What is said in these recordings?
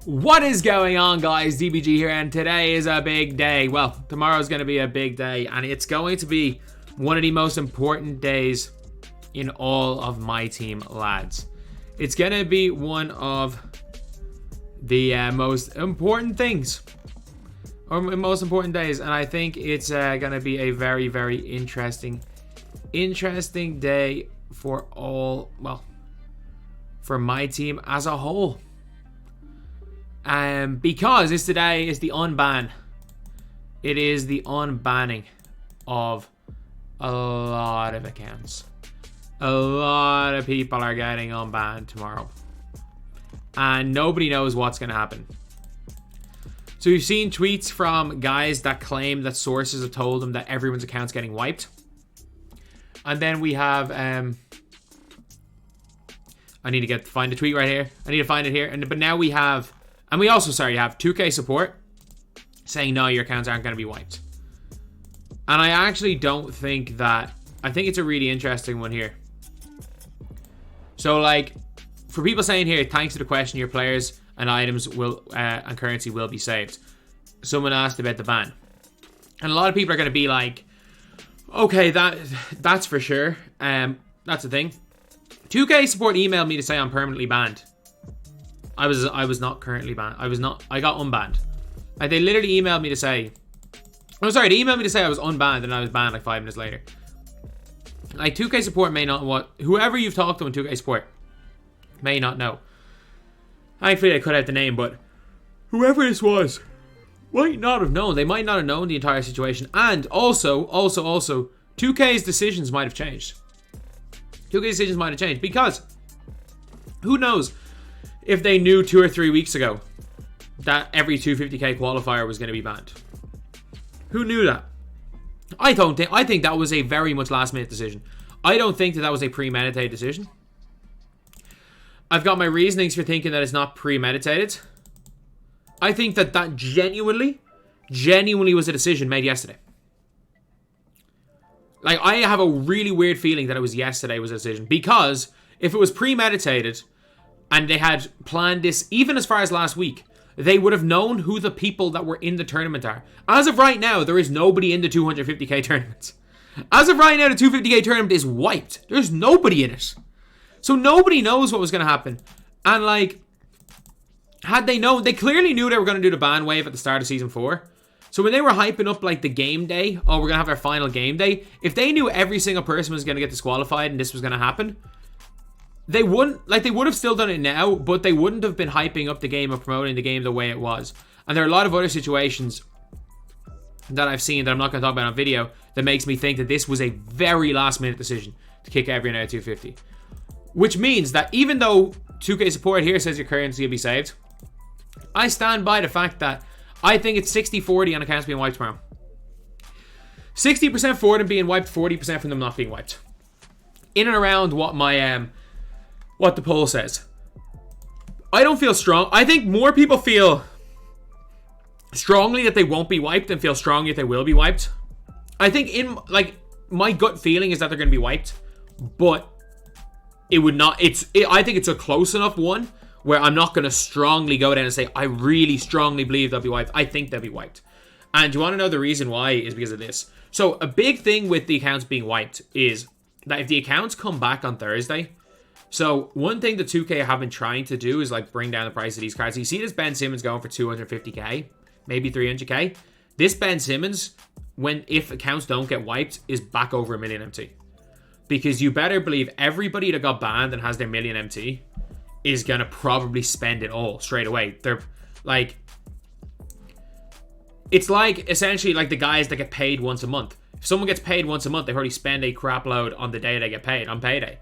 What is going on, guys? DBG here, and today is a big day. Well, tomorrow's going to be a big day, and it's going to be one of the most important days in all of MyTEAM, lads. It's going to be one of the most important things, or most important days, and I think it's going to be a very, very interesting day for all, well, for MyTEAM as a whole. Because today is the unban. It is the unbanning of a lot of accounts. A lot of people are getting unbanned tomorrow. And nobody knows what's going to happen. So we've seen tweets from guys that claim that sources have told them that everyone's account's getting wiped. And then we have... I need to find the tweet right here. I need to find it here. But now we have... And we also, have 2k support saying, no, your accounts aren't going to be wiped. And I actually don't think that... I think it's a really interesting one here. So, like, for people saying here, thanks to the question, your players and items will and currency will be saved. Someone asked about the ban. And a lot of people are going to be like, okay, that's for sure. That's the thing. 2k support emailed me to say I'm permanently banned. I was not currently banned. I got unbanned. Like, they literally emailed me to say... Oh, sorry, they emailed me to say I was unbanned and I was banned like 5 minutes later. Like, 2k support may not... Whoever you've talked to in 2k support may not know. Thankfully, I cut out the name, but... Whoever this was might not have known. They might not have known the entire situation. And also, 2k's decisions might have changed. 2k's decisions might have changed. Because... Who knows... If they knew 2 or 3 weeks ago that every 250k qualifier was going to be banned. Who knew that? I think that was a very much last minute decision. I don't think that was a premeditated decision. I've got my reasonings for thinking that it's not premeditated. I think that genuinely was a decision made yesterday. Like, I have a really weird feeling that it was yesterday was a decision. Because if it was premeditated... And they had planned this even as far as last week, they would have known who the people that were in the tournament are. As of right now, there is nobody in the 250k tournament. As of right now, the 250k tournament is wiped. There's nobody in it. So nobody knows what was going to happen. And like, had they known, they clearly knew they were going to do the ban wave at the start of Season 4. So when they were hyping up like the game day, oh, we're going to have our final game day. If they knew every single person was going to get disqualified and this was going to happen... They wouldn't, like, they would have still done it now, but they wouldn't have been hyping up the game or promoting the game the way it was. And there are a lot of other situations that I've seen that I'm not going to talk about on video that makes me think that this was a very last minute decision to kick everyone out of 250. Which means that even though 2k support here says your currency will be saved, I stand by the fact that I think it's 60-40 on accounts being wiped tomorrow. 60% for them being wiped, 40% from them not being wiped. In and around what my... what the poll says. I don't feel strong. I think more people feel strongly that they won't be wiped than feel strongly that they will be wiped. I think my gut feeling is that they're going to be wiped, but it would not. I think it's a close enough one where I'm not going to strongly go down and say I really strongly believe they'll be wiped. I think they'll be wiped. And do you want to know the reason why? Is because of this. So a big thing with the accounts being wiped is that if the accounts come back on Thursday. So, one thing that 2k have been trying to do is, like, bring down the price of these cards. So you see this Ben Simmons going for 250k, maybe 300k. This Ben Simmons, if accounts don't get wiped, is back over 1 million MT. Because you better believe everybody that got banned and has their 1 million MT is going to probably spend it all straight away. They're, like... It's like, essentially, like the guys that get paid once a month. If someone gets paid once a month, they already spend a crap load on the day they get paid, on payday.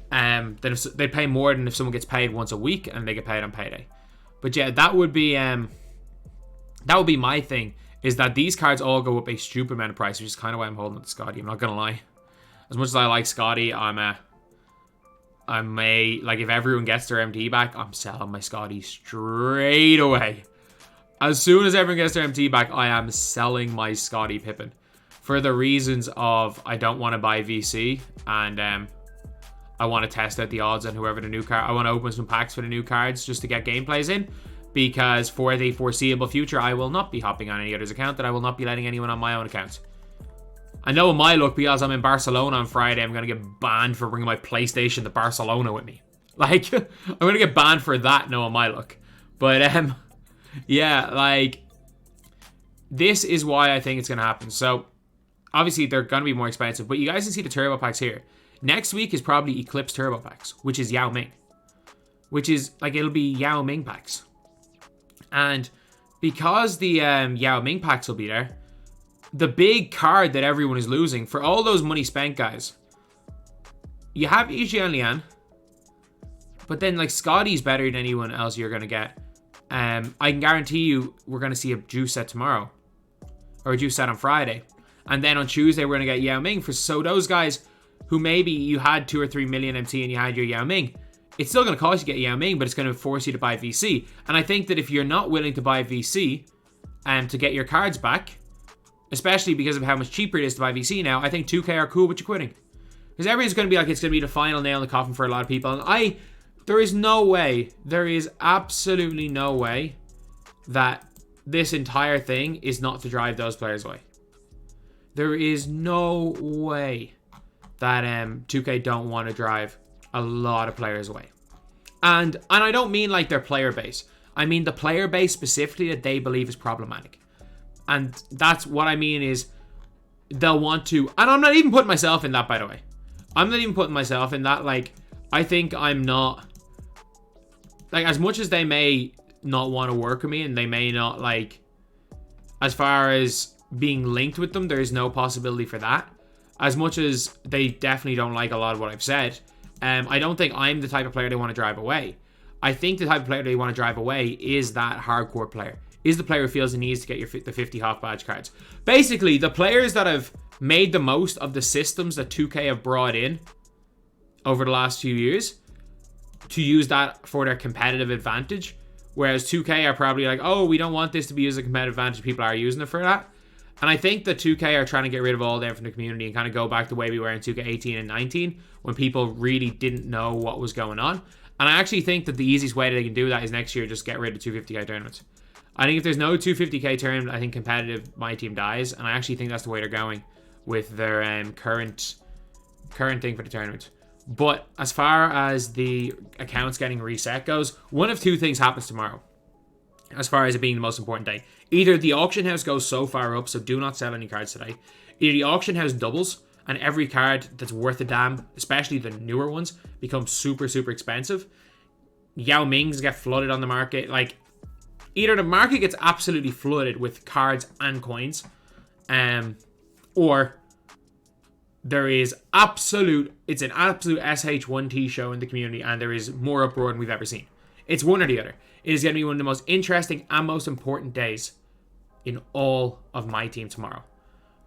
Then if they pay more than if someone gets paid once a week and they get paid on payday. But yeah, that would be my thing, is that these cards all go up a stupid amount of price, which is kind of why I'm holding up to Scotty. I'm not gonna lie. As much as I like Scotty, like, if everyone gets their MT back, I'm selling my Scotty straight away. As soon as everyone gets their MT back, I am selling my Scotty Pippen. For the reasons of I don't want to buy VC and I want to test out the odds on whoever the new card. I want to open some packs for the new cards just to get gameplays in. because for the foreseeable future, I will not be hopping on any other's account, and I will not be letting anyone on my own account. I know in my luck, because I'm in Barcelona on Friday, I'm going to get banned for bringing my PlayStation to Barcelona with me. Like, I'm going to get banned for that, no, in my luck. But, yeah, like, this is why I think it's going to happen. So, obviously, they're going to be more expensive, but you guys can see the turbo packs here. Next week is probably Eclipse turbo packs, which is Yao Ming. Which is, like, it'll be Yao Ming packs. And because the Yao Ming packs will be there, the big card that everyone is losing, for all those money spent, guys, you have Yijian Lian, but then, like, Scotty's better than anyone else you're going to get. I can guarantee you we're going to see a juice set tomorrow. Or a juice set on Friday. And then on Tuesday, we're going to get Yao Ming. So those guys who maybe you had 2 or 3 million MT and you had your Yao Ming, it's still going to cost you to get Yao Ming, but it's going to force you to buy VC. And I think that if you're not willing to buy VC to get your cards back, especially because of how much cheaper it is to buy VC now, I think 2K are cool with you quitting. Because everyone's going to be like, it's going to be the final nail in the coffin for a lot of people. And there is no way, there is absolutely no way that this entire thing is not to drive those players away. There is no way that 2K don't want to drive a lot of players away. And I don't mean like their player base. I mean the player base specifically that they believe is problematic. And that's what I mean is they'll want to... And I'm not even putting myself in that, by the way. I'm not even putting myself in that. Like, I think I'm not... Like, as much as they may not want to work with me and they may not, like... As far as being linked with them, there is no possibility for that. As much as they definitely don't like a lot of what I've said, I don't think I'm the type of player they want to drive away. I think the type of player they want to drive away is that hardcore player. Is the player who feels the needs to get the 50 half badge cards. Basically, the players that have made the most of the systems that 2K have brought in over the last few years to use that for their competitive advantage. Whereas 2K are probably like, oh, we don't want this to be used as a competitive advantage. People are using it for that. And I think that 2K are trying to get rid of all them from the community and kind of go back the way we were in 2K 18 and 19 when people really didn't know what was going on. And I actually think that the easiest way that they can do that is next year just get rid of 250k tournaments. I think if there's no 250k tournament, I think competitive MyTEAM dies. And I actually think that's the way they're going with their current thing for the tournament. But as far as the accounts getting reset goes, one of two things happens tomorrow. As far as it being the most important day. Either the auction house goes so far up, so do not sell any cards today. Either the auction house doubles, and every card that's worth a damn, especially the newer ones, becomes super, super expensive. Yao Mings get flooded on the market. Like, either the market gets absolutely flooded with cards and coins, or there is it's an absolute SH1T show in the community, and there is more uproar than we've ever seen. It's one or the other. It is going to be one of the most interesting and most important days in all of MyTEAM tomorrow.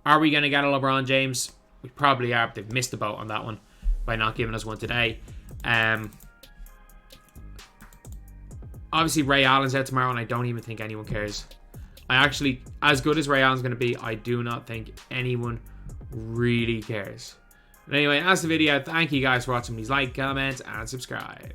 Are we going to get a LeBron James? We probably are, but they've missed the boat on that one by not giving us one today. Obviously, Ray Allen's out tomorrow, and I don't even think anyone cares. As good as Ray Allen's going to be, I do not think anyone really cares. But anyway, that's the video. Thank you guys for watching. Please like, comment, and subscribe.